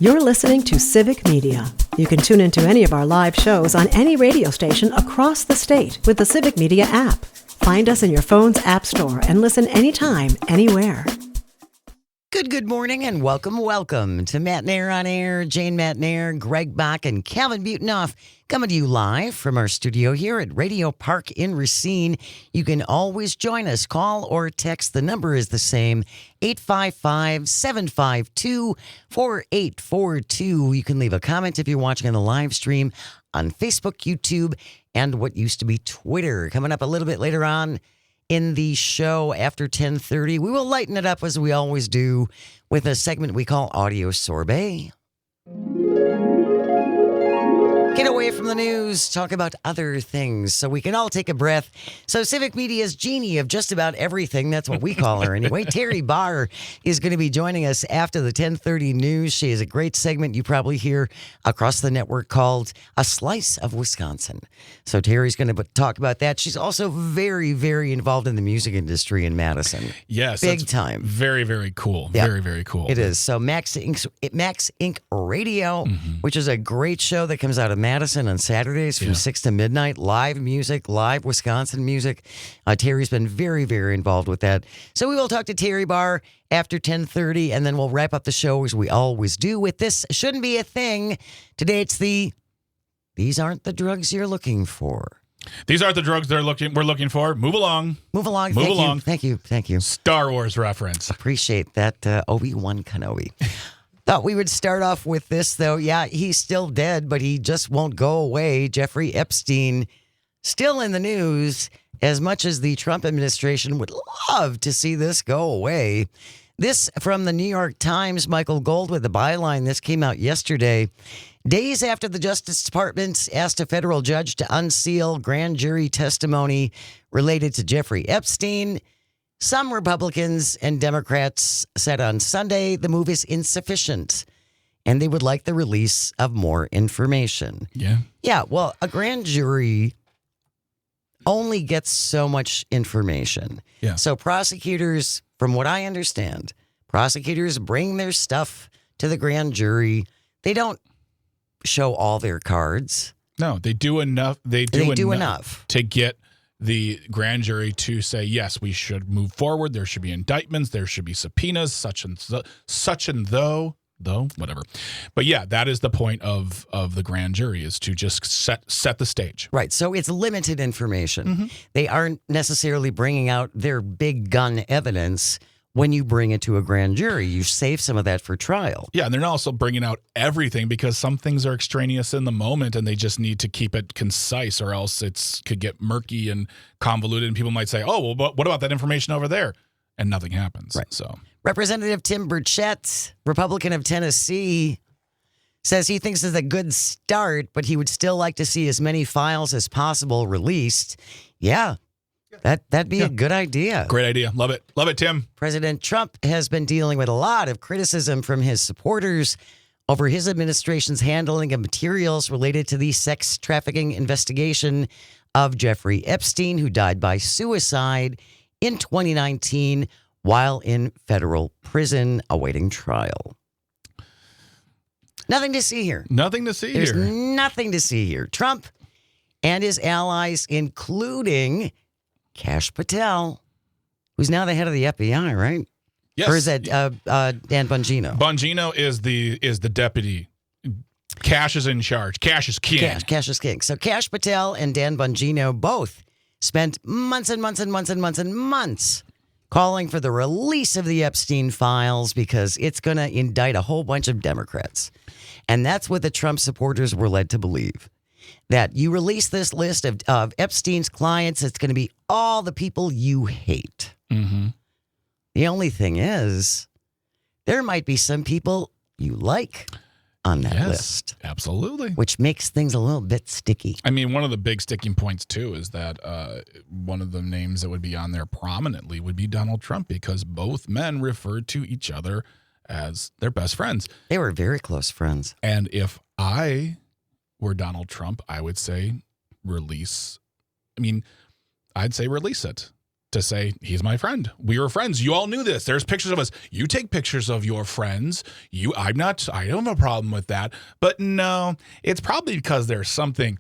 You're listening to Civic Media. You can tune into any of our live shows on any radio station across the state with the Civic Media app. Find us in your phone's app store and listen anytime, anywhere. Good morning and welcome to Matt Nair on Air. Jane Matt Nair, Greg Bach, and Calvin Butonoff coming to you live from our studio here at Radio Park in Racine. You can always join us. Call or text. The number is the same, 855-752-4842. You can leave a comment if you're watching on the live stream on Facebook, YouTube, and what used to be Twitter. Coming up a little bit later on in the show after 10:30, we will lighten it up as we always do with a segment we call Audio Sorbet. Get away from the news, talk about other things so we can all take a breath. So Civic Media's genie of just about everything, that's what we call her anyway. Terry Barr is going to be joining us after the 10:30 news. She has a great segment you probably hear across the network called A Slice of Wisconsin. So Terry's going to talk about that. She's also very, very involved in the music industry in Madison. Yes. Big time. Very, very cool. Yep. Very, very cool. It is. So Max Inc. Radio, which is a great show that comes out of Madison on Saturdays from 6 to midnight. Live music, live Wisconsin music. Terry's been very, very involved with that. So we will talk to Terry Barr after 10:30, and then we'll wrap up the show as we always do with This Shouldn't Be a Thing. Today it's These Aren't the Drugs You're Looking For. These aren't the drugs we're looking for. Move along. Move along. Move along. Thank you. Star Wars reference. Appreciate that, Obi-Wan Kenobi. Thought we would start off with this, though. Yeah, he's still dead, but he just won't go away. Jeffrey Epstein still in the news, as much as the Trump administration would love to see this go away. This from the New York Times, Michael Gold with the byline. This came out yesterday. Days after the Justice Department asked a federal judge to unseal grand jury testimony related to Jeffrey Epstein, some Republicans and Democrats said on Sunday the move is insufficient and they would like the release of more information. Yeah, well, a grand jury only gets so much information. Yeah. So prosecutors, from what I understand, prosecutors bring their stuff to the grand jury. They don't show all their cards. No, they do enough. They do enough to get the grand jury to say, yes, we should move forward. There should be indictments. There should be subpoenas, such and though, whatever. But yeah, that is the point of the grand jury, is to just set the stage. Right. So it's limited information. Mm-hmm. They aren't necessarily bringing out their big gun evidence. When you bring it to a grand jury, you save some of that for trial. Yeah, and they're not also bringing out everything because some things are extraneous in the moment and they just need to keep it concise, or else it could get murky and convoluted, and people might say, oh, well, but what about that information over there? And nothing happens. Right. So Representative Tim Burchett, Republican of Tennessee, says he thinks it's a good start, but he would still like to see as many files as possible released. Yeah. That'd be a good idea. Great idea. Love it. Love it, Tim. President Trump has been dealing with a lot of criticism from his supporters over his administration's handling of materials related to the sex trafficking investigation of Jeffrey Epstein, who died by suicide in 2019 while in federal prison awaiting trial. Nothing to see here. Nothing to see There's here. nothing to see here. Trump and his allies, including Kash Patel, who's now the head of the FBI, right? Yes. Or is that Dan Bongino? Bongino is the deputy. Kash is in charge. Kash is king. Kash is king. So Kash Patel and Dan Bongino both spent months and months and months and months and months calling for the release of the Epstein files because it's going to indict a whole bunch of Democrats. And that's what the Trump supporters were led to believe. That you release this list of Epstein's clients, it's going to be all the people you hate. Mm-hmm. The only thing is, there might be some people you like on that list. Absolutely. Which makes things a little bit sticky. I mean, one of the big sticking points, too, is that one of the names that would be on there prominently would be Donald Trump, because both men referred to each other as their best friends. They were very close friends. And if I were Donald Trump, I would say release. I mean, I'd say release it. to say, he's my friend. We were friends. You all knew this. There's pictures of us. You take pictures of your friends. I don't have a problem with that. But no, it's probably because there's something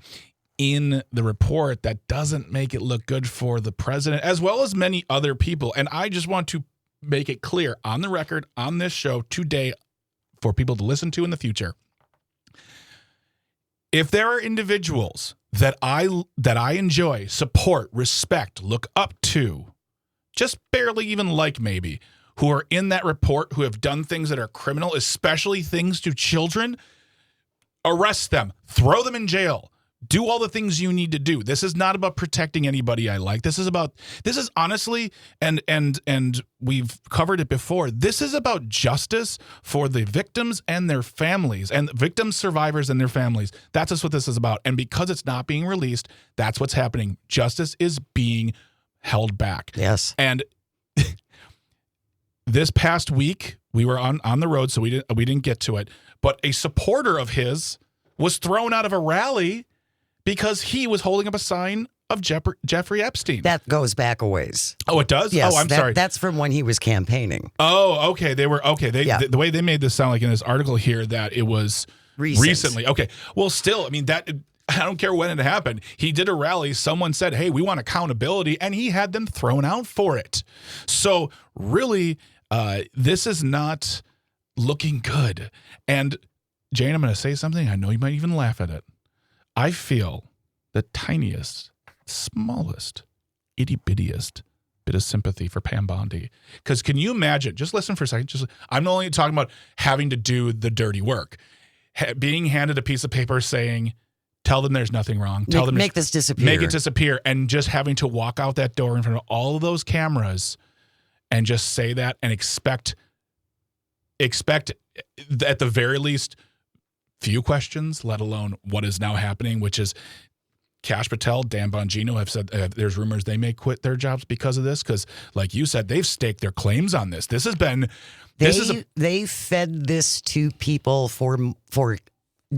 in the report that doesn't make it look good for the president, as well as many other people. And I just want to make it clear on the record, on this show today, for people to listen to in the future. If there are individuals that I enjoy, support, respect, look up to, just barely even like maybe, who are in that report, who have done things that are criminal, especially things to children, arrest them, throw them in jail, do all the things you need to do. This is not about protecting anybody I like. This is honestly, and we've covered it before, this is about justice for the victims and their families, and victims, survivors, and their families. That's just what this is about. And because it's not being released, that's what's happening. Justice is being held back. Yes. And this past week, we were on the road, so we didn't get to it, but a supporter of his was thrown out of a rally because he was holding up a sign of Jeffrey Epstein. That goes back a ways. Oh, it does? Yes, oh, I'm sorry. That's from when he was campaigning. Oh, okay. The way they made this sound like in this article here that it was recently. Okay. Well, still, I mean, I don't care when it happened. He did a rally. Someone said, hey, we want accountability. And he had them thrown out for it. So really, this is not looking good. And Jane, I'm going to say something. I know you might even laugh at it. I feel the tiniest, smallest, itty-bittiest bit of sympathy for Pam Bondi. Because can you imagine, just listen for a second, I'm only talking about having to do the dirty work. Being handed a piece of paper saying, tell them there's nothing wrong. Make this disappear. Make it disappear. And just having to walk out that door in front of all of those cameras and just say that and expect at the very least few questions, let alone what is now happening, which is Kash Patel, Dan Bongino have said there's rumors they may quit their jobs because of this. Because, like you said, they've staked their claims on this. This has been. They fed this to people for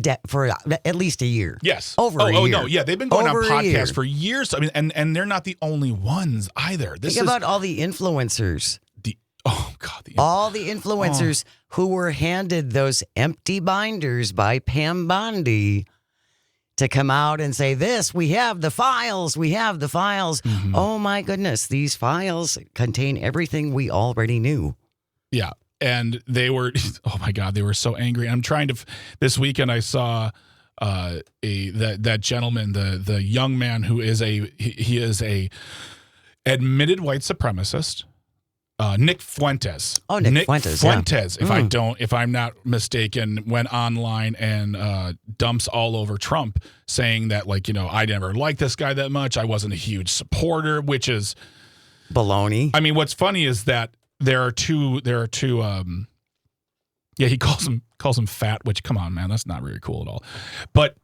at least a year. Yes, over a year. Oh no, yeah, they've been going on podcasts for years. I mean, and they're not the only ones either. Think about all the influencers. All the influencers who were handed those empty binders by Pam Bondi to come out and say, we have the files. Mm-hmm. Oh, my goodness. These files contain everything we already knew. Yeah. And they were, oh, my God, they were so angry. I'm trying to, this weekend I saw that gentleman, the young man who is he is a admitted white supremacist. Nick Fuentes. Oh, Nick Fuentes. Yeah. If I'm not mistaken, went online and dumps all over Trump, saying that, I never liked this guy that much. I wasn't a huge supporter, which is baloney. I mean, what's funny is that there are two. He calls him fat, which, come on, man, that's not very cool at all. But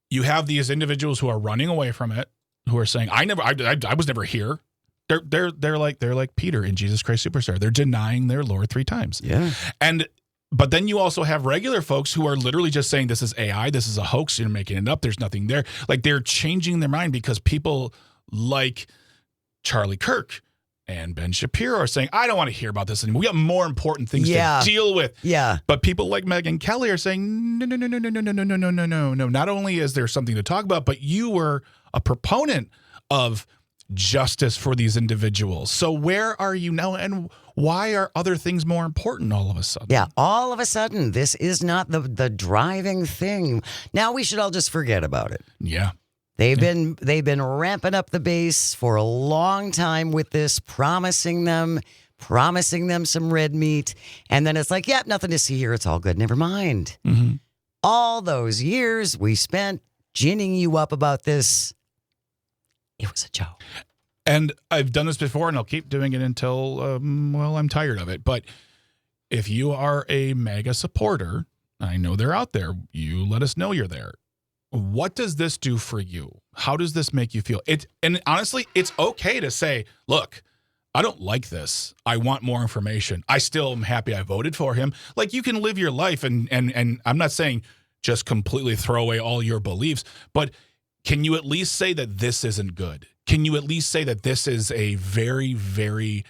you have these individuals who are running away from it, who are saying, I was never here. They're like Peter in Jesus Christ Superstar. They're denying their Lord 3 times. Yeah. But then you also have regular folks who are literally just saying this is AI, this is a hoax, you're making it up, there's nothing there. Like, they're changing their mind because people like Charlie Kirk and Ben Shapiro are saying, I don't want to hear about this anymore. We got more important things to deal with. Yeah. But people like Megyn Kelly are saying, no. Not only is there something to talk about, but you were a proponent of justice for these individuals. So where are you now, and why are other things more important all of a sudden? Yeah, all of a sudden, this is not the driving thing. Now we should all just forget about it. Yeah. They've been ramping up the base for a long time with this, promising them some red meat, and then it's like, nothing to see here. It's all good. Never mind. Mm-hmm. All those years we spent ginning you up about this, it was a joke. And I've done this before, and I'll keep doing it until, I'm tired of it. But if you are a MAGA supporter, I know they're out there. You let us know you're there. What does this do for you? How does this make you feel? And honestly, it's okay to say, look, I don't like this. I want more information. I still am happy I voted for him. Like, you can live your life, and I'm not saying just completely throw away all your beliefs, but can you at least say that this isn't good? can you at least say that this is a very, very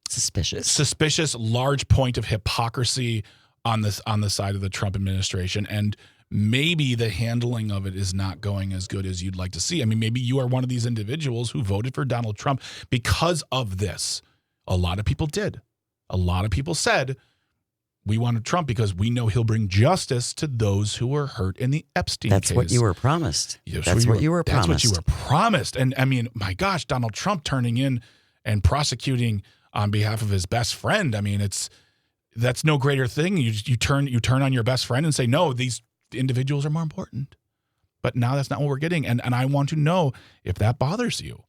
suspicious, large point of hypocrisy on the side of the Trump administration, and maybe the handling of it is not going as good as you'd like to see. I mean, maybe you are one of these individuals who voted for Donald Trump because of this. A lot of people did. A lot of people said, we wanted Trump because we know he'll bring justice to those who were hurt in the Epstein case. That's what you were promised. Yes, That's what you were promised. That's what you were promised. And I mean, my gosh, Donald Trump turning in and prosecuting on behalf of his best friend. I mean, that's no greater thing. You turn on your best friend and say, no, these individuals are more important. But now that's not what we're getting. And I want to know if that bothers you.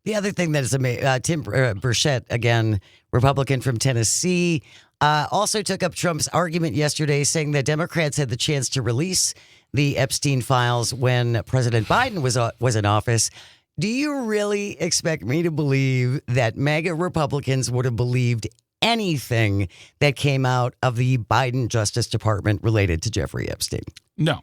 The other thing that is amazing, Tim Burchett, again, Republican from Tennessee, also took up Trump's argument yesterday, saying that Democrats had the chance to release the Epstein files when President Biden was in office. Do you really expect me to believe that MAGA Republicans would have believed anything that came out of the Biden Justice Department related to Jeffrey Epstein? No.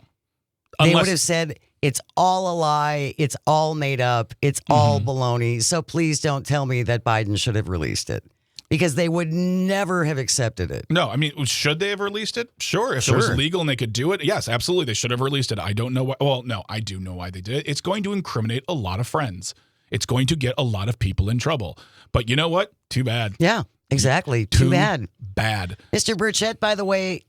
They would have said, it's all a lie, it's all made up, it's all baloney, so please don't tell me that Biden should have released it. Because they would never have accepted it. No, I mean, should they have released it? Sure. If it was legal and they could do it, yes, absolutely. They should have released it. I don't know why. Well, no, I do know why they did it. It's going to incriminate a lot of friends. It's going to get a lot of people in trouble. But you know what? Too bad. Yeah, exactly. Too bad. Bad. Mr. Burchett, by the way,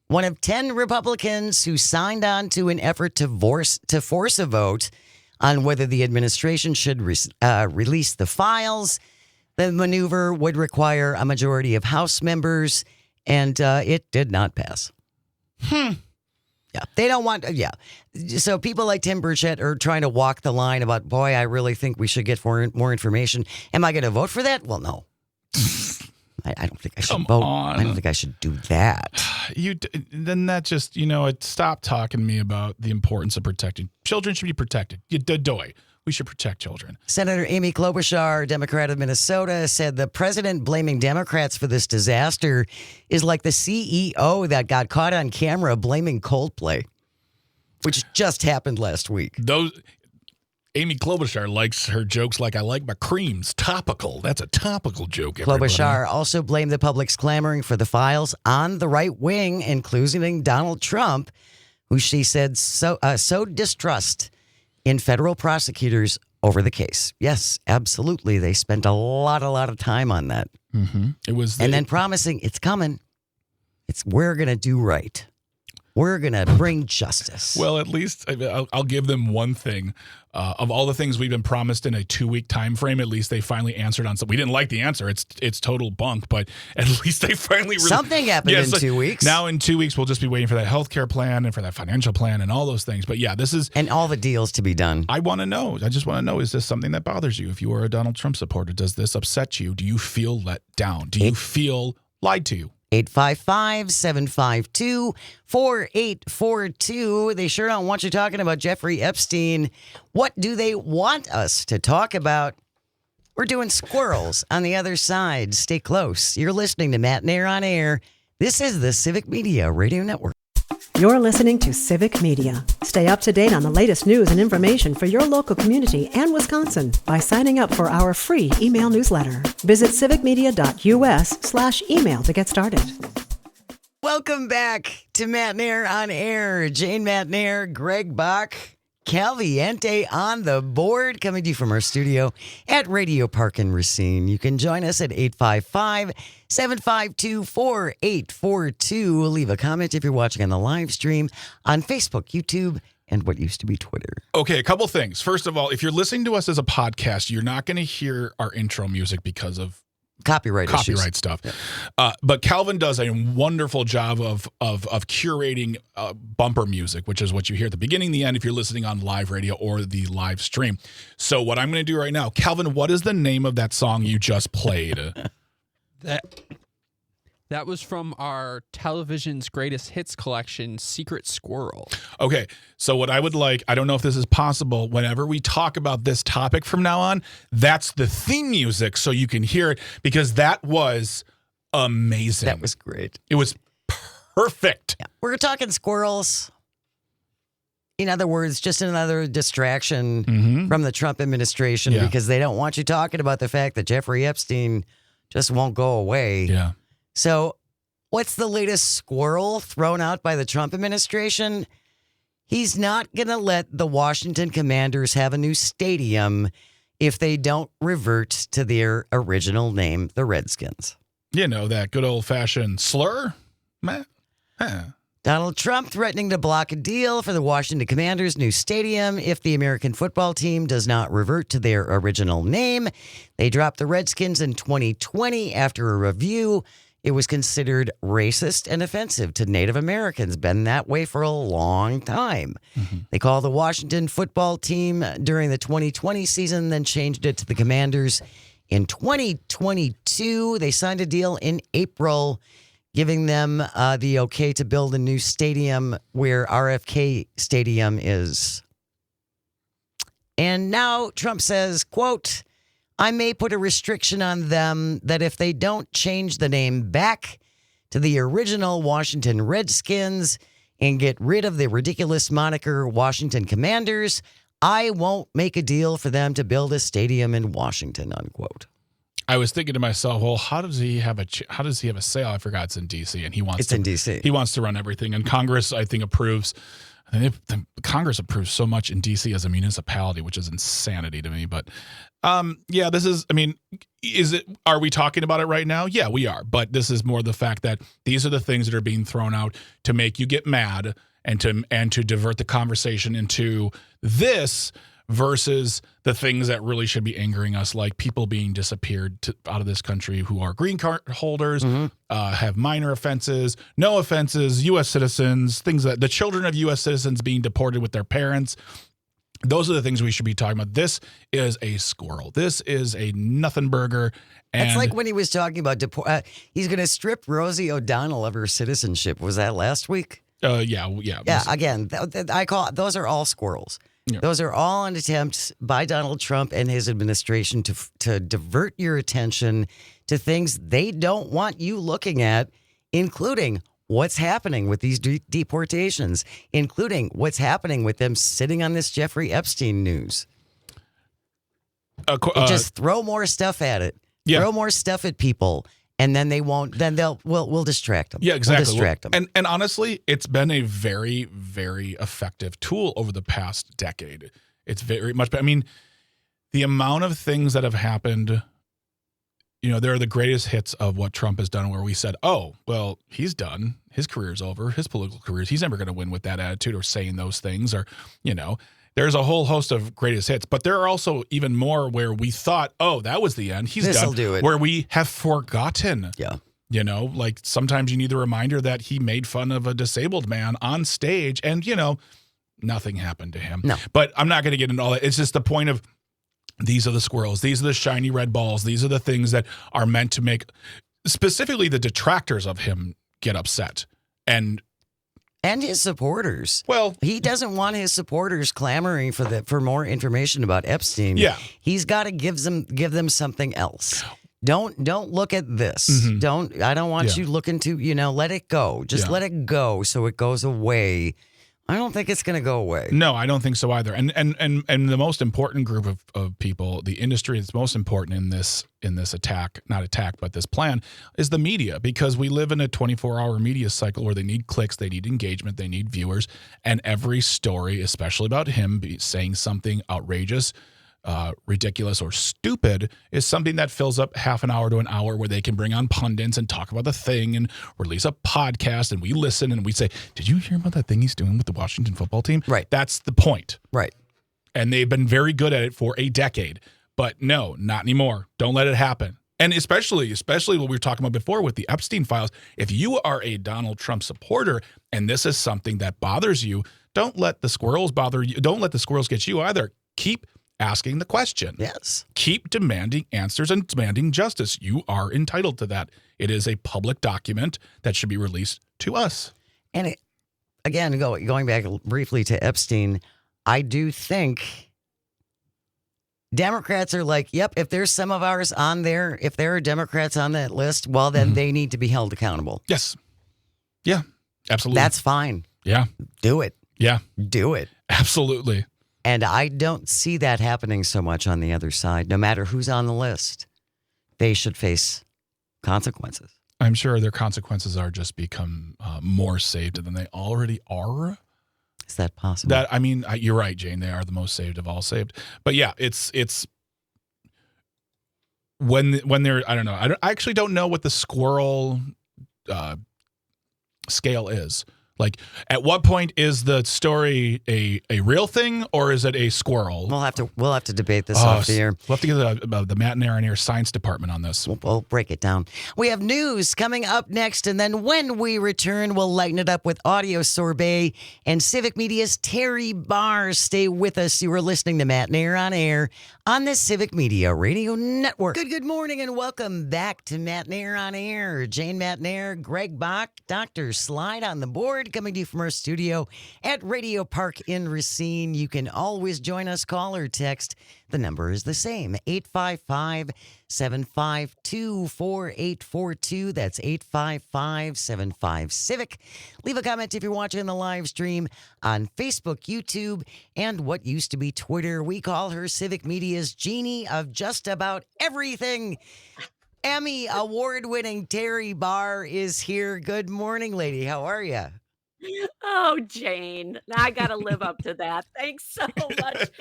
one of 10 Republicans who signed on to an effort to force a vote on whether the administration should release the files. The maneuver would require a majority of House members, and it did not pass. Yeah, they don't want. Yeah, so people like Tim Burchett are trying to walk the line about, boy, I really think we should get more information. Am I going to vote for that? Well, no. I don't think I should vote. I don't think I should do that. Then that just, stop talking to me about the importance of protecting children. Should be protected. We should protect children. Senator Amy Klobuchar, Democrat of Minnesota, said the president blaming Democrats for this disaster is like the CEO that got caught on camera blaming Coldplay, which just happened last week. Amy Klobuchar likes her jokes like I like my creams. Topical. That's a topical joke, everybody. Klobuchar also blamed the public's clamoring for the files on the right wing, including Donald Trump, who she said sowed distrust in federal prosecutors over the case. Yes, absolutely. They spent a lot of time on that. Mm-hmm. Then promising it's coming. We're going to do right. We're going to bring justice. Well, at least I'll give them one thing. Of all the things we've been promised in a 2-week time frame, at least they finally answered on something. We didn't like the answer. It's total bunk, but at least they finally... Something happened in 2 weeks. Now in 2 weeks, we'll just be waiting for that healthcare plan and for that financial plan and all those things. But yeah, this is... And all the deals to be done. I want to know. I just want to know, is this something that bothers you? If you are a Donald Trump supporter, does this upset you? Do you feel let down? Do you feel lied to? 855-752-4842. They sure don't want you talking about Jeffrey Epstein. What do they want us to talk about? We're doing squirrels on the other side. Stay close. You're listening to Matt Nair on Air. This is the Civic Media Radio Network. You're listening to Civic Media. Stay up to date on the latest news and information for your local community and Wisconsin by signing up for our free email newsletter. Visit civicmedia.us/email to get started. Welcome back to Matt Nair on Air. Jane Matt Nair, Greg Bach, Calviente on the board, coming to you from our studio at Radio Park in Racine. You can join us at 855-752-4842. Leave a comment if you're watching on the live stream on Facebook, YouTube, and what used to be Twitter. Okay, a couple things. First of all, if you're listening to us as a podcast, you're not going to hear our intro music because of copyright stuff. Yeah. But Calvin does a wonderful job of curating bumper music, which is what you hear at the beginning, the end, if you're listening on live radio or the live stream. So what I'm going to do right now, Calvin, what is the name of that song you just played? That was from our television's greatest hits collection, Secret Squirrel. Okay, so what I would like, I don't know if this is possible, whenever we talk about this topic from now on, that's the theme music so you can hear it, because that was amazing. That was great. It was perfect. Yeah. We're talking squirrels. In other words, just another distraction from the Trump administration because they don't want you talking about the fact that Jeffrey Epstein just won't go away. Yeah. So what's the latest squirrel thrown out by the Trump administration? He's not going to let the Washington Commanders have a new stadium if they don't revert to their original name, the Redskins. You know, that good old-fashioned slur, man. Huh. Donald Trump threatening to block a deal for the Washington Commanders' new stadium if the American football team does not revert to their original name. They dropped the Redskins in 2020 after a review. It was considered racist and offensive to Native Americans. Been that way for a long time. They called the Washington football team during the 2020 season, then changed it to the Commanders. In 2022, they signed a deal in April giving them the okay to build a new stadium where RFK Stadium is. And now Trump says, quote, I may put a restriction on them that if they don't change the name back to the original Washington Redskins and get rid of the ridiculous moniker Washington Commanders, I won't make a deal for them to build a stadium in Washington, unquote. I was thinking to myself, well, how does he have a say? I forgot it's in D.C. and It's in D.C. He wants to run everything, and Congress, I think, approves. Congress approves so much in D.C. as a municipality, which is insanity to me. But this is. I mean, are we talking about it right now? Yeah, we are. But this is more the fact that these are the things that are being thrown out to make you get mad and to divert the conversation into this. Versus the things that really should be angering us, like people being disappeared out of this country who are green card holders, have minor offenses, no offenses, U.S. citizens, things that the children of U.S. citizens being deported with their parents. Those are the things we should be talking about. This is a squirrel. This is a nothing burger. And it's like when he was talking about he's going to strip Rosie O'Donnell of her citizenship. Was that last week? Yeah. Again, I call those are all squirrels. Yeah. Those are all an attempts by Donald Trump and his administration to divert your attention to things they don't want you looking at, including what's happening with these deportations, including what's happening with them sitting on this Jeffrey Epstein news. Just throw more stuff at it. Yeah. Throw more stuff at people. And then they won't. Then we'll distract them. Yeah, exactly. We'll distract them. And honestly, it's been a very, very effective tool over the past decade. It's very much. I mean, the amount of things that have happened. They're the greatest hits of what Trump has done. Where we said, "Oh, well, he's done. His career's over. His political career. He's never going to win with that attitude or saying those things." Or There's a whole host of greatest hits, but there are also even more where we thought, oh, that was the end. He's done. Do it. Where we have forgotten. Yeah. Like sometimes you need the reminder that he made fun of a disabled man on stage and, nothing happened to him. No. But I'm not going to get into all that. It's just the point of these are the squirrels. These are the shiny red balls. These are the things that are meant to make specifically the detractors of him get upset. And his supporters. Well, he doesn't want his supporters clamoring for more information about Epstein. Yeah, he's got to give them something else. Don't look at this. I don't want you looking to let it go. Just let it go so it goes away. I don't think it's going to go away. No, I don't think so either. And the most important group of people, the industry that's most important in this but this plan is the media, because we live in a 24-hour media cycle where they need clicks, they need engagement, they need viewers, and every story, especially about him saying something outrageous, ridiculous, or stupid, is something that fills up half an hour to an hour where they can bring on pundits and talk about the thing and release a podcast, and we listen and we say, did you hear about that thing he's doing with the Washington football team? Right. That's the point. Right. And they've been very good at it for a decade. But no, not anymore. Don't let it happen. And especially what we were talking about before with the Epstein files, if you are a Donald Trump supporter and this is something that bothers you, don't let the squirrels bother you. Don't let the squirrels get you either. Keep asking the question. Yes. Keep demanding answers and demanding justice. You are entitled to that. It is a public document that should be released to us. And again, going back briefly to Epstein, I do think Democrats are like, yep, if there's some of ours on there, if there are Democrats on that list, well, then they need to be held accountable. Yes. Yeah, absolutely. That's fine. Yeah. Do it. Yeah. Do it. Absolutely. And I don't see that happening so much on the other side. No matter who's on the list, they should face consequences. I'm sure their consequences are just become more saved than they already are. Is that possible? You're right, Jane. They are the most saved of all saved. But yeah, it's when they're, I don't know. I actually don't know what the squirrel scale is. Like, at what point is the story a real thing, or is it a squirrel? We'll have to debate this off the air. We'll have to get the Matt and Aaron Air science department on this. We'll break it down. We have news coming up next, and then when we return, we'll lighten it up with Audio Sorbet and Civic Media's Terry Barr. Stay with us. You are listening to Matt and Aaron on Air on the Civic Media Radio Network. Good morning, and welcome back to Matt and Aaron on Air. Jane McNair, Greg Bach, Dr. Slide on the board, coming to you from our studio at Radio Park in Racine. You can always join us, call or text. The number is the same, 855-752-4842. That's 855-75-CIVIC. Leave a comment if you're watching the live stream on Facebook, YouTube, and what used to be Twitter. We call her Civic Media's genie of just about everything. Emmy award-winning Terry Barr is here. Good morning, lady. How are you? Oh, Jane, I got to live up to that. Thanks so much.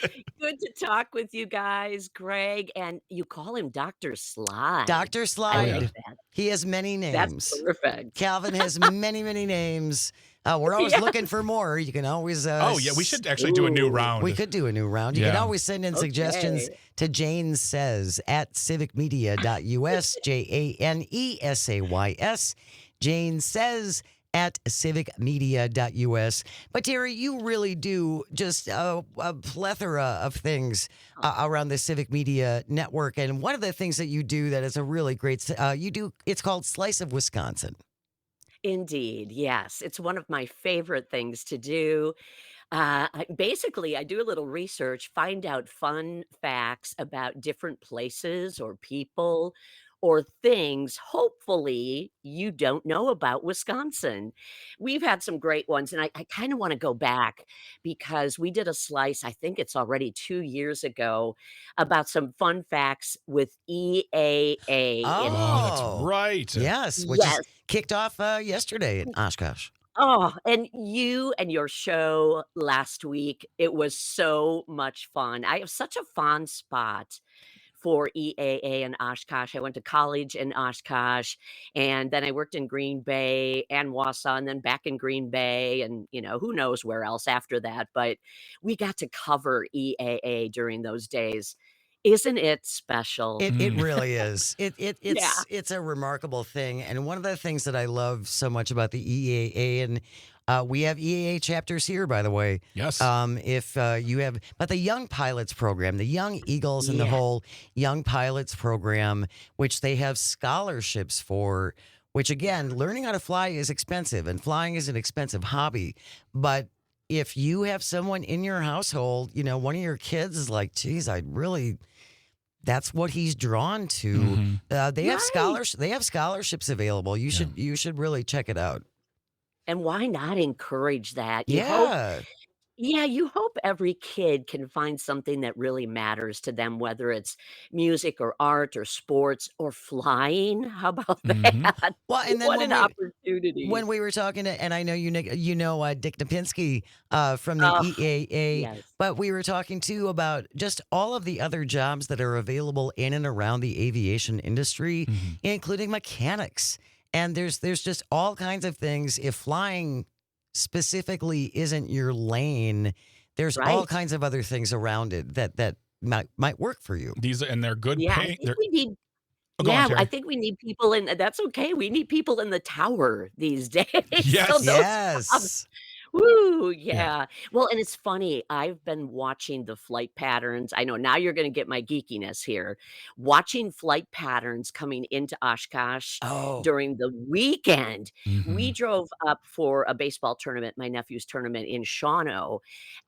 Good to talk with you guys, Greg. And you call him Dr. Slide. Dr. I Slide. like that. He has many names. That's perfect. Calvin has many, many names. We're always looking for more. You can always... we should actually do a new round. We could do a new round. You can always send in suggestions to Jane Says at civicmedia.us, JANESAYS. Jane Says at civicmedia.us. But Terry, you really do just a plethora of things around the Civic Media Network. And one of the things that you do that is a really great, it's called Slice of Wisconsin. Indeed, yes. It's one of my favorite things to do. I do a little research, find out fun facts about different places or people or things, hopefully, you don't know about Wisconsin. We've had some great ones, and I kind of want to go back because we did a slice, I think it's already 2 years ago, about some fun facts with EAA. Oh, that's right. Yes, which is kicked off yesterday in Oshkosh. Oh, and you and your show last week, it was so much fun. I have such a fond spot for EAA in Oshkosh. I went to college in Oshkosh, and then I worked in Green Bay and Wausau, and then back in Green Bay, and who knows where else after that. But we got to cover EAA during those days. Isn't it special? It really is. It's a remarkable thing. And one of the things that I love so much about the EAA, and we have EAA chapters here, by the way. Yes. If you have, but the Young Pilots program, the Young Eagles and the whole Young Pilots program, which they have scholarships for, which again, learning how to fly is expensive and flying is an expensive hobby. But if you have someone in your household, one of your kids is like, geez, that's what he's drawn to. Mm-hmm. They have scholarships available. You should really check it out. And why not encourage that? You hope every kid can find something that really matters to them, whether it's music or art or sports or flying. How about that? Well, and then what an opportunity. When we were talking to, and I know Dick Napinski from the EAA, but we were talking too about just all of the other jobs that are available in and around the aviation industry, including mechanics. And there's just all kinds of things. If flying specifically isn't your lane, there's all kinds of other things around it that might work for you. They're good paying. I think we need people in. That's okay. We need people in the tower these days. Yes. Yes. Woo, yeah. Well, and it's funny. I've been watching the flight patterns. I know now you're going to get my geekiness here. Watching flight patterns coming into Oshkosh during the weekend. We drove up for a baseball tournament, my nephew's tournament in Shawano,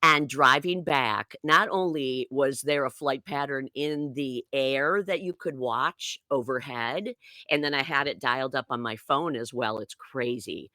and driving back, not only was there a flight pattern in the air that you could watch overhead, and then I had it dialed up on my phone as well. It's crazy.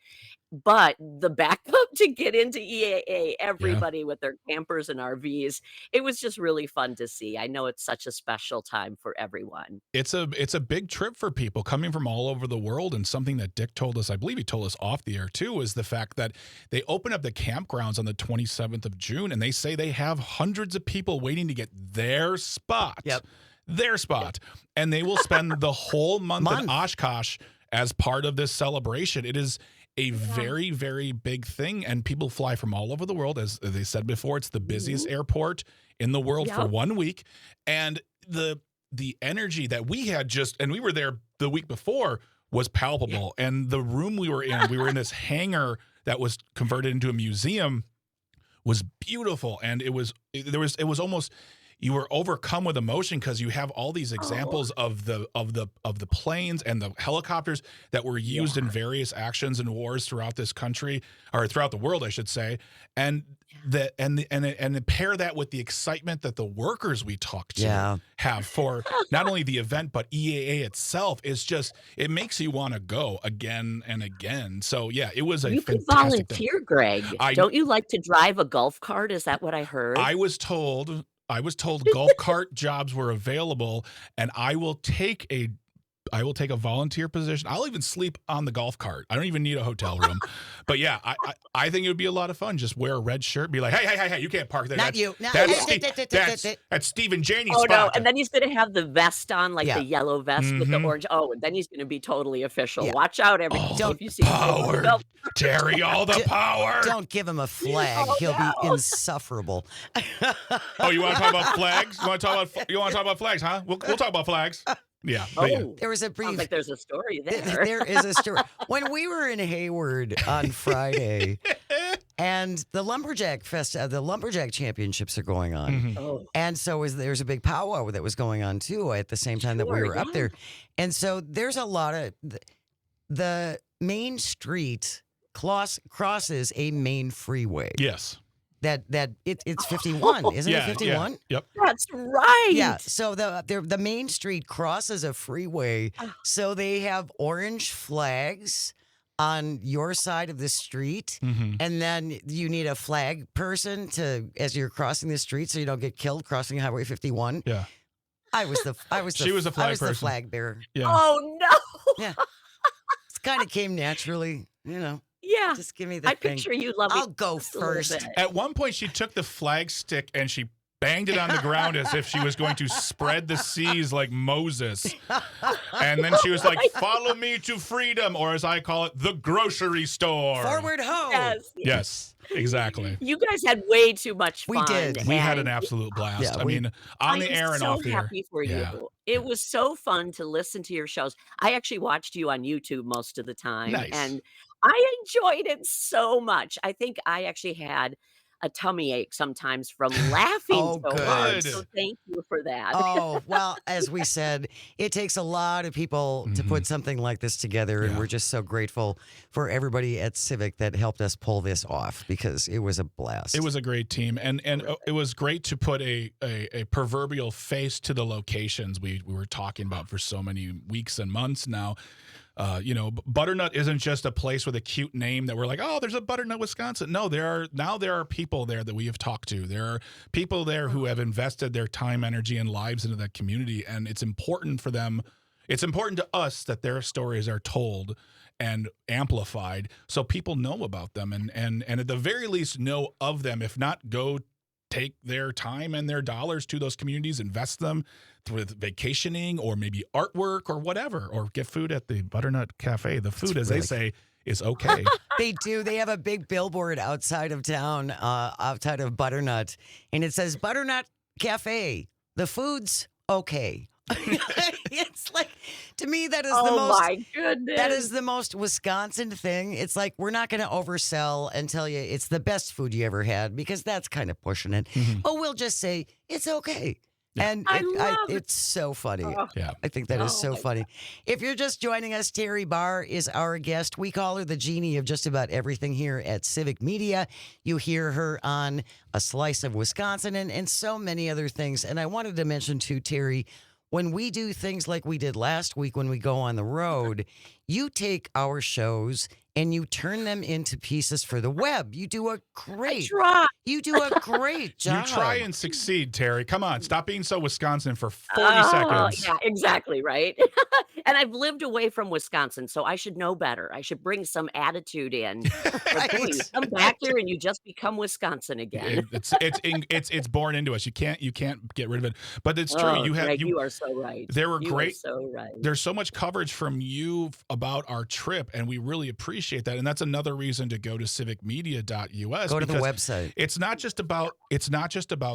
but the backup to get into EAA, everybody with their campers and RVs, it was just really fun to see. I know it's such a special time for everyone. It's a big trip for people coming from all over the world, and something that Dick told us, I believe he told us off the air too, is the fact that they open up the campgrounds on the 27th of June, and they say they have hundreds of people waiting to get their spot. Yep. Their spot. And they will spend the whole month in Oshkosh as part of this celebration. It is a very, very big thing, and people fly from all over the world. As they said before, it's the busiest airport in the world for 1 week. And the energy that we had and we were there the week before, was palpable. And the room we were in this hangar that was converted into a museum, was beautiful. And it was almost, you were overcome with emotion because you have all these examples of the planes and the helicopters that were used in various actions and wars throughout this country, or throughout the world, I should say. And pair that with the excitement that the workers we talked to have for not only the event but EAA itself, is just, it makes you want to go again and again. So yeah, it was a You could fantastic volunteer, thing. Greg. Don't you like to drive a golf cart? Is that what I heard? I was told golf cart jobs were available, and I will take a volunteer position. I'll even sleep on the golf cart. I don't even need a hotel room. But yeah, I think it would be a lot of fun. Just wear a red shirt, be like, hey, you can't park there. Not you. That's Stephen Janey's Oh, spot. no, and then he's gonna have the vest on, like the yellow vest with the Mhm. orange. Oh, and then he's gonna be totally official. Yeah. Watch out, everybody. All If the you see him on the power, golf- Terry, all the power. Don't give him a flag. He'll be insufferable. Oh, you want to talk about flags? You want to talk about flags, huh? We'll talk about flags. Yeah. but yeah. Oh, There was a sounds brief. like there's a story there. There is a story. When we were in Hayward on Friday, and the Lumberjack the Lumberjack Championships are going on. Mhm. Oh, And so there's a big powwow that was going on too at the same time that we Sure, were up yeah. there. And so there's a lot of the main street crosses a main freeway. Yes. It's 51, isn't it 51? Yeah. Yep. that's right. Yeah, so the main street crosses a freeway, so they have orange flags on your side of the street, Mm-hmm. and then you need a flag person as you're crossing the street, so you don't get killed crossing Highway 51. Yeah. I was the She was the flag the person. flag bearer. Yeah. Oh no. Yeah, it kind of came naturally, Yeah. Just give me the I thing. picture you loving. I'll go just a little first. bit. At one point, she took the flag stick and she banged it on the ground as if she was going to spread the seas like Moses. And then she was like, "Follow me to freedom," or as I call it, the grocery store. Forward ho! Yes. Yes, exactly. You guys had way too much fun. We did. We had an and absolute blast. Yeah, I mean, on the air and off the I'm so air. happy for Yeah. you. It was so fun to listen to your shows. I actually watched you on YouTube most of the time, Nice. and I enjoyed it so much. I think I actually had a tummy ache sometimes from laughing Oh, so hard. good. So thank you for that. Oh, well, as we said, it takes a lot of people to put something like this together, and Yeah. we're just so grateful for everybody at Civic that helped us pull this off because it was a blast. It was a great team, and it was great to put a proverbial face to the locations we were talking about for so many weeks and months now. Butternut isn't just a place with a cute name that we're like, oh, there's a Butternut, Wisconsin. No, there are people there that we have talked to. There are people there who have invested their time, energy, and lives into that community, and it's important for them. It's important to us that their stories are told and amplified so people know about them and at the very least know of them. If not, go take their time and their dollars to those communities, invest them with vacationing or maybe artwork or whatever, or get food at the Butternut Cafe. The food, as they say, is okay. They do. They have a big billboard outside of town, outside of Butternut, and it says Butternut Cafe. The food's okay. It's like, to me, that is the Oh most. my goodness. That is the most Wisconsin thing. It's like, we're not going to oversell and tell you it's the best food you ever had, because that's kind of pushing it. But we'll just say it's okay. And I love it. it's so funny. Oh. Yeah. I think that is Oh so my funny. If you're just joining us, Terry Barr is our guest. We call her the genie of just about everything here at Civic Media. You hear her on A Slice of Wisconsin and so many other things. And I wanted to mention too, Terry, when we do things like we did last week when we go on the road, you take our shows and you turn them into pieces for the web. You do a great job. You try and succeed, Terry. Come on, stop being so Wisconsin for 40 seconds. Yeah, exactly, right? And I've lived away from Wisconsin, so I should know better. I should bring some attitude in. But boy, you come back here and you just become Wisconsin again. It's born into us. You can't get rid of it. But it's true. Greg, you are so right. There were great. So right. There's so much coverage from you about our trip, and we really appreciate that. And that's another reason to go to civicmedia.us. Go to the website. It's not just about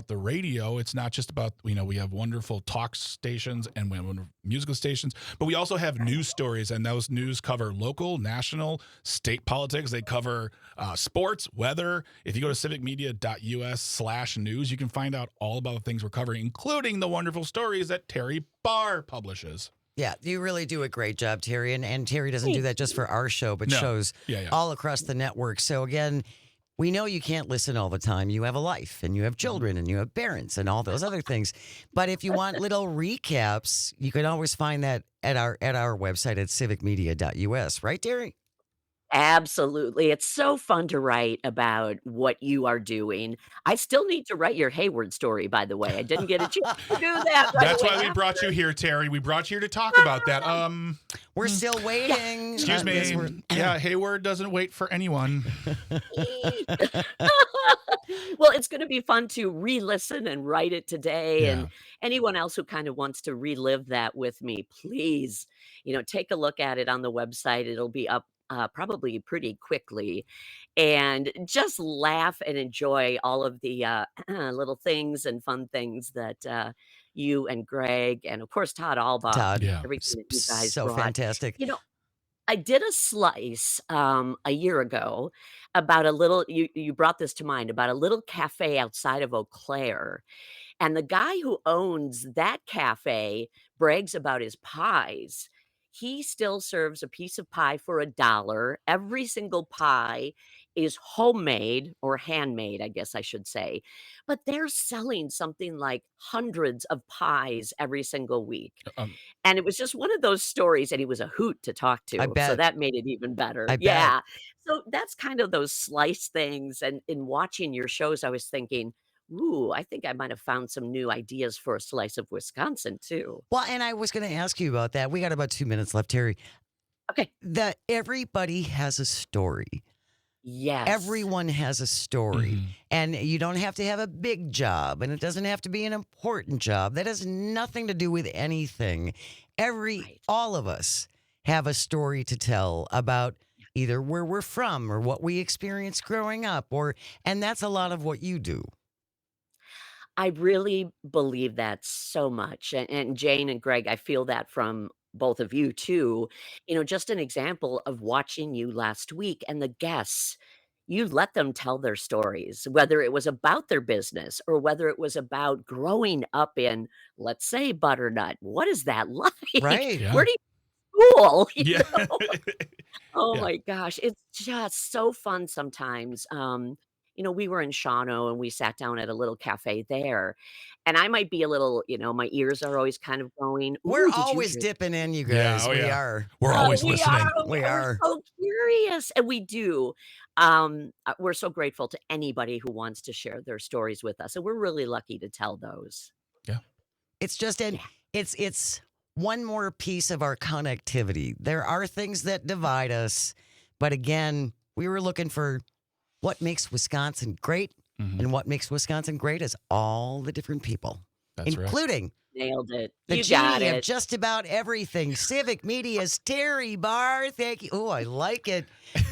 the radio. It's not just about, we have wonderful talk stations and we have musical stations, but we also have news stories, and those news cover local, national, state politics. They cover sports, weather. If you go to civicmedia.us/news, you can find out all about the things we're covering, including the wonderful stories that Terry Barr publishes. Yeah, you really do a great job, Terry. And Terry doesn't do that just for our show, but shows all across the network. So again, we know you can't listen all the time. You have a life, and you have children, and you have parents, and all those other things. But if you want little recaps, you can always find that at our website at civicmedia.us. Right, Terry? Absolutely. It's so fun to write about what you are doing. I still need to write your Hayward story, by the way. I didn't get a chance to do that. That's why we brought you here, Terry. We brought you here to talk about that. We're still waiting. Excuse me. Yeah, Hayward doesn't wait for anyone. Well, it's going to be fun to re-listen and write it today. And anyone else who kind of wants to relive that with me, please, take a look at it on the website. It'll be up probably pretty quickly, and just laugh and enjoy all of the little things and fun things that you and Greg and of course Todd Albaugh, everything that you guys so brought. fantastic. I did a slice a year ago about a little. You brought this to mind about a little cafe outside of Eau Claire, and the guy who owns that cafe brags about his pies. He still serves a piece of pie for $1. Every single pie is homemade or handmade, I guess I should say. But they're selling something like hundreds of pies every single week. And it was just one of those stories, and he was a hoot to talk to. I bet. So that made it even better. I bet. Yeah. So that's kind of those slice things. And in watching your shows, I was thinking, ooh, I think I might have found some new ideas for a slice of Wisconsin, too. Well, and I was going to ask you about that. We got about 2 minutes left, Terry. Okay. That everybody has a story. Yes. Everyone has a story. And you don't have to have a big job, and it doesn't have to be an important job. That has nothing to do with anything. All of us have a story to tell about either where we're from or what we experienced growing up, and that's a lot of what you do. I really believe that so much. And Jane and Greg, I feel that from both of you too. Just an example of watching you last week and the guests, you let them tell their stories, whether it was about their business or whether it was about growing up in, let's say, Butternut. What is that like? Right. Yeah. Where do you school? Yeah. Oh my gosh. It's just so fun sometimes. We were in Shawano and we sat down at a little cafe there. And I might be a little, my ears are always kind of going. We're always dipping in, you guys. We are. We're always listening. We are. We're so curious. And we do. We're so grateful to anybody who wants to share their stories with us. And we're really lucky to tell those. Yeah. It's just it's one more piece of our connectivity. There are things that divide us. But again, we were looking for what makes Wisconsin great, and what makes Wisconsin great is all the different people, including nailed it. The You got genie of it. just about everything. Civic Media's Terry Barr. Thank you. Oh, I like it.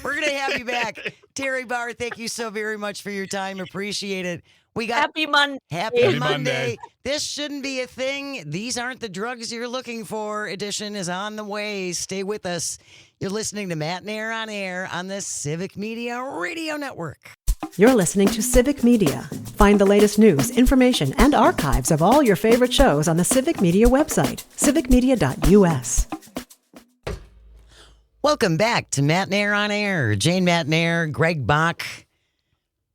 We're gonna have you back, Terry Barr. Thank you so very much for your time. Appreciate it. We got Happy Monday. Happy Monday. This shouldn't be a thing. These aren't the drugs you're looking for. Edition is on the way. Stay with us. You're listening to Matt and Air on Air on the Civic Media Radio Network. You're listening to Civic Media. Find the latest news, information, and archives of all your favorite shows on the Civic Media website, civicmedia.us. Welcome back to Matt and Air on Air. Jane Matt and Air, Greg Bach.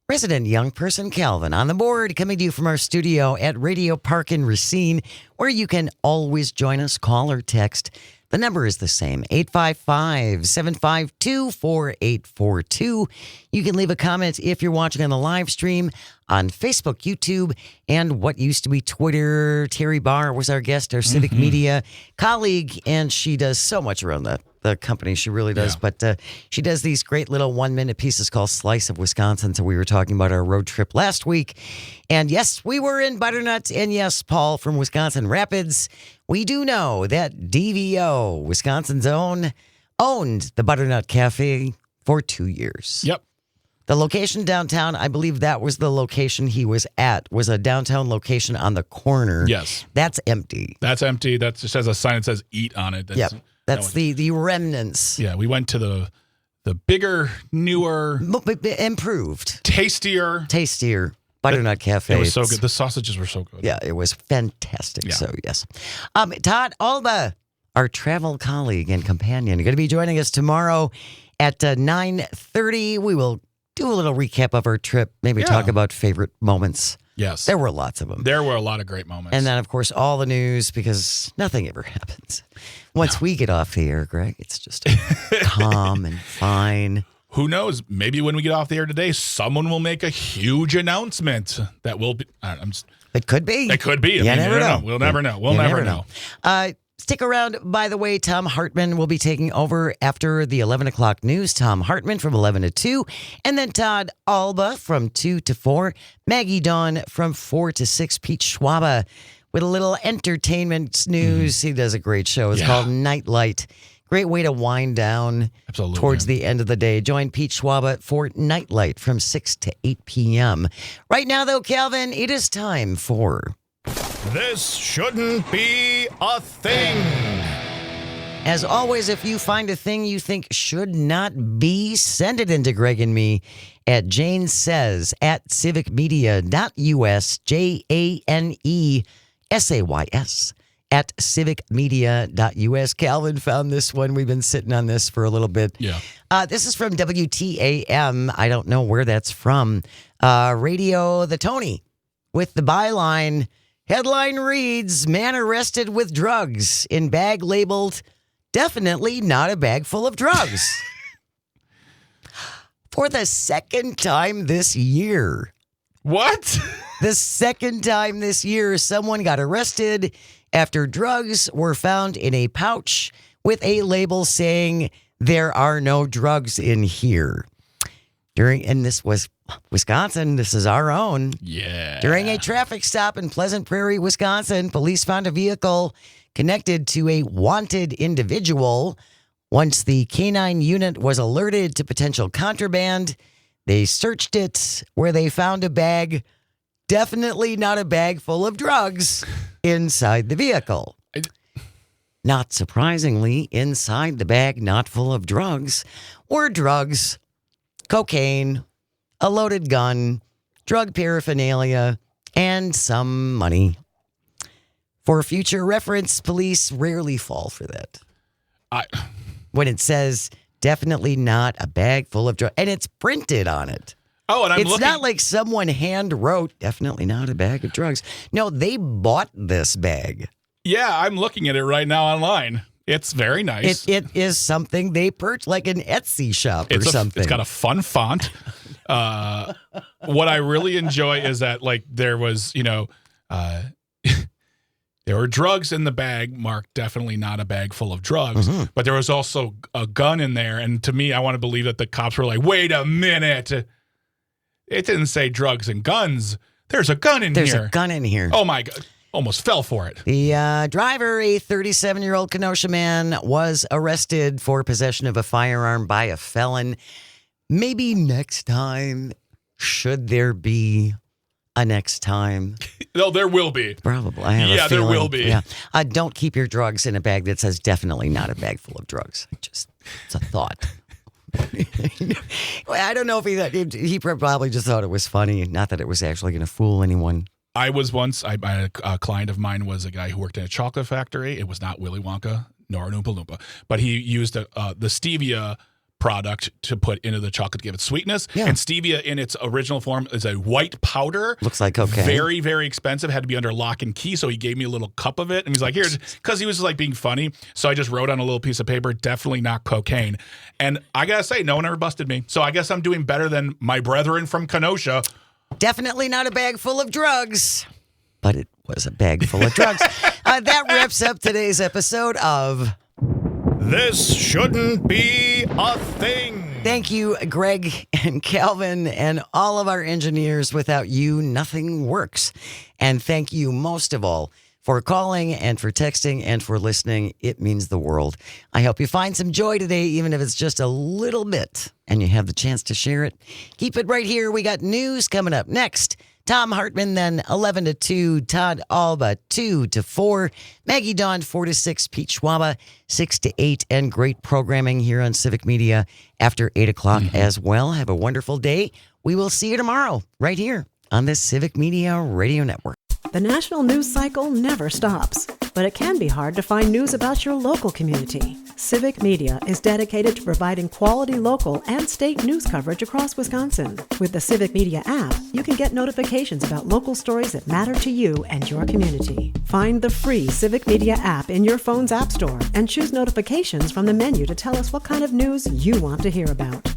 Resident young person Calvin on the board, coming to you from our studio at Radio Park in Racine, where you can always join us, call or text. The number is the same, 855-752-4842. You can leave a comment if you're watching on the live stream on Facebook, YouTube, and what used to be Twitter. Terry Barr was our guest, our civic media colleague, and she does so much around the company. She really does. Yeah. But she does these great little 1-minute pieces called Slice of Wisconsin. So we were talking about our road trip last week. And yes, we were in Butternut. And yes, Paul from Wisconsin Rapids. We do know that DVO, Wisconsin's own, owned the Butternut Cafe for 2 years. Yep. The location downtown, I believe that was the location he was at, was a downtown location on the corner. Yes. That's empty. That's empty. That just has a sign that says "Eat" on it. Yep. That's the remnants. Yeah, we went to the bigger, newer, Improved. tastier Butternut Cafe. It was so good. The sausages were so good. Yeah, it was fantastic. Yeah. So, yes. Todd Alba, our travel colleague and companion, going to be joining us tomorrow at 9:30. We will do a little recap of our trip, maybe talk about favorite moments. Yes. There were lots of them. There were a lot of great moments. And then, of course, all the news, because nothing ever happens. Once we get off the air, Greg, it's just calm and fine. Who knows? Maybe when we get off the air today, someone will make a huge announcement that will be. It could be. It could be. You never know. We'll never know. We'll You never know. Stick around, by the way. Tom Hartman will be taking over after the 11 o'clock news. Tom Hartman from 11 to 2. And then Todd Alba from 2 to 4. Maggie Dawn from 4 to 6. Pete Schwaba with a little entertainment news. He does a great show. It's called Nightlight. Great way to wind down towards the end of the day. Join Pete Schwaba for Nightlight from 6 to 8 p.m. Right now, though, Calvin, it is time for... This shouldn't be a thing. As always, if you find a thing you think should not be, send it into Greg and me at Jane Says at civicmedia.us, JANESAYS at civicmedia.us. Calvin found this one. We've been sitting on this for a little bit. Yeah. This is from WTAM. I don't know where that's from. Radio The Tony with the byline... Headline reads, man arrested with drugs in bag labeled, definitely not a bag full of drugs. For the second time this year. What? The second time this year, someone got arrested after drugs were found in a pouch with a label saying, there are no drugs in here. And this was Wisconsin. This is our own. Yeah. During a traffic stop in Pleasant Prairie, Wisconsin, police found a vehicle connected to a wanted individual. Once the canine unit was alerted to potential contraband, they searched it, where they found a bag, definitely not a bag full of drugs, inside the vehicle. Not surprisingly, inside the bag not full of drugs were drugs, cocaine, a loaded gun, drug paraphernalia, and some money. For future reference, police rarely fall for that. When it says definitely not a bag full of drugs, and it's printed on it. Oh, and It's not like someone hand wrote, definitely not a bag of drugs. No, they bought this bag. Yeah, I'm looking at it right now online. It's very nice. It is something they purchased, like an Etsy shop or something. It's got a fun font. What I really enjoy is that, like, there was, there were drugs in the bag marked definitely not a bag full of drugs, but there was also a gun in there. And to me, I want to believe that the cops were like, wait a minute. It didn't say drugs and guns. There's a gun in here. There's a gun in here. Oh, my God. Almost fell for it. The driver, a 37-year-old Kenosha man, was arrested for possession of a firearm by a felon. Maybe next time, should there be a next time? No, there will be. Probably. I have a feeling. There will be. Yeah. Don't keep your drugs in a bag that says definitely not a bag full of drugs. It's a thought. I don't know if he probably just thought it was funny, not that it was actually going to fool anyone. I was once, a client of mine was a guy who worked in a chocolate factory. It was not Willy Wonka nor an Oompa Loompa, but he used the stevia product to put into the chocolate to give it sweetness. Yeah. And stevia in its original form is a white powder. Looks like cocaine. Very, very expensive. Had to be under lock and key. So he gave me a little cup of it. And he's like, here's, because he was like being funny. So I just wrote on a little piece of paper, definitely not cocaine. And I got to say, no one ever busted me. So I guess I'm doing better than my brethren from Kenosha. Definitely not a bag full of drugs, but it was a bag full of drugs. That wraps up today's episode of This Shouldn't Be a Thing. Thank you, Greg and Calvin, and all of our engineers. Without you, nothing works. And thank you most of all for calling and for texting and for listening. It means the world. I hope you find some joy today, even if it's just a little bit, and you have the chance to share it. Keep it right here. We got news coming up next. Tom Hartman, then 11 to 2, Todd Alba 2 to 4, Maggie Dawn 4 to 6, Pete Schwaba 6 to 8, and great programming here on Civic Media after 8 o'clock as well. Have a wonderful day. We will see you tomorrow right here on the Civic Media Radio Network. The national news cycle never stops, but it can be hard to find news about your local community. Civic Media is dedicated to providing quality local and state news coverage across Wisconsin. With the Civic Media app, you can get notifications about local stories that matter to you and your community. Find the free Civic Media app in your phone's app store and choose notifications from the menu to tell us what kind of news you want to hear about.